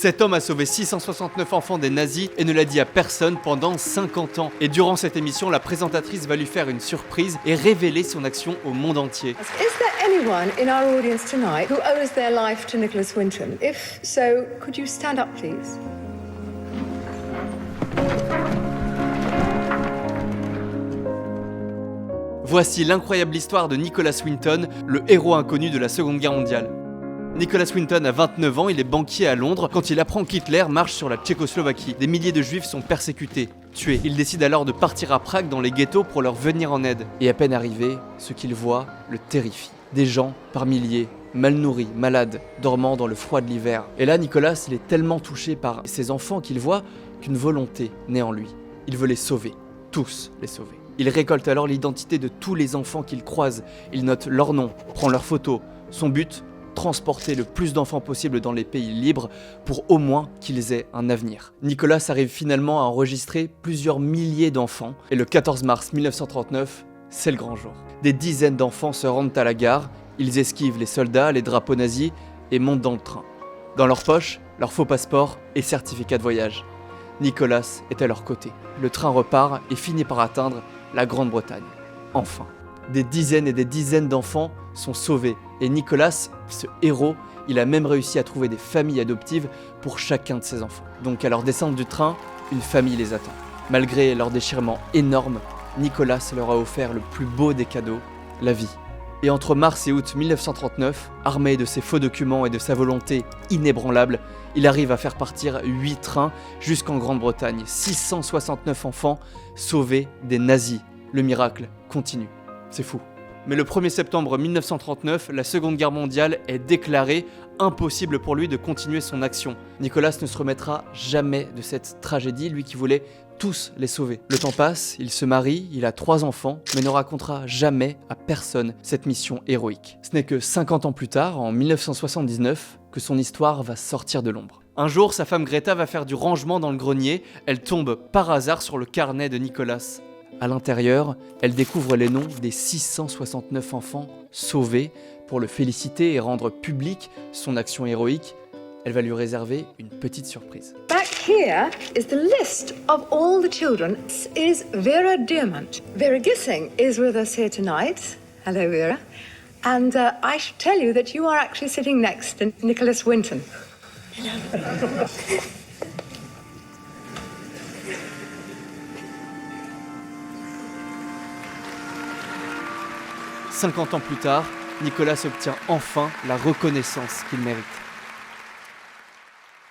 Cet homme a sauvé 669 enfants des nazis et ne l'a dit à personne pendant 50 ans. Et durant cette émission, la présentatrice va lui faire une surprise et révéler son action au monde entier. Is there anyone in our audience tonight who owes their life to Nicholas Winton? If so, could you stand up, please? Voici l'incroyable histoire de Nicholas Winton, le héros inconnu de la Seconde Guerre mondiale. Nicholas Winton a 29 ans, il est banquier à Londres quand il apprend qu'Hitler marche sur la Tchécoslovaquie. Des milliers de juifs sont persécutés, tués. Il décide alors de partir à Prague dans les ghettos pour leur venir en aide. Et à peine arrivé, ce qu'il voit le terrifie. Des gens, par milliers, mal nourris, malades, dormant dans le froid de l'hiver. Et là, Nicolas, il est tellement touché par ces enfants qu'il voit qu'une volonté naît en lui. Il veut les sauver, tous les sauver. Il récolte alors l'identité de tous les enfants qu'il croise. Il note leur nom, prend leurs photos. Son but, transporter le plus d'enfants possible dans les pays libres pour au moins qu'ils aient un avenir. Nicolas arrive finalement à enregistrer plusieurs milliers d'enfants et le 14 mars 1939, c'est le grand jour. Des dizaines d'enfants se rendent à la gare, ils esquivent les soldats, les drapeaux nazis et montent dans le train. Dans leur poche, leur faux passeport et certificat de voyage. Nicolas est à leur côté. Le train repart et finit par atteindre la Grande-Bretagne. Enfin, des dizaines et des dizaines d'enfants sont sauvés et Nicolas, ce héros, il a même réussi à trouver des familles adoptives pour chacun de ses enfants. Donc à leur descente du train, une famille les attend. Malgré leur déchirement énorme, Nicolas leur a offert le plus beau des cadeaux, la vie. Et entre mars et août 1939, armé de ses faux documents et de sa volonté inébranlable, il arrive à faire partir 8 trains jusqu'en Grande-Bretagne. 669 enfants sauvés des nazis. Le miracle continue. C'est fou. Mais le 1er septembre 1939, la Seconde Guerre mondiale est déclarée, impossible pour lui de continuer son action. Nicolas ne se remettra jamais de cette tragédie, lui qui voulait tous les sauver. Le temps passe, il se marie, il a 3 enfants, mais ne racontera jamais à personne cette mission héroïque. Ce n'est que 50 ans plus tard, en 1979, que son histoire va sortir de l'ombre. Un jour, sa femme Greta va faire du rangement dans le grenier, elle tombe par hasard sur le carnet de Nicolas. À l'intérieur, elle découvre les noms des 669 enfants sauvés. Pour le féliciter et rendre publique son action héroïque, elle va lui réserver une petite surprise. Back here is the list of all the children. This is Vera Diamant. Vera Gissing is with us here tonight. Hello, Vera. And I should tell you that you are actually sitting next to Nicholas Winton. 50 ans plus tard, Nicolas obtient enfin la reconnaissance qu'il mérite.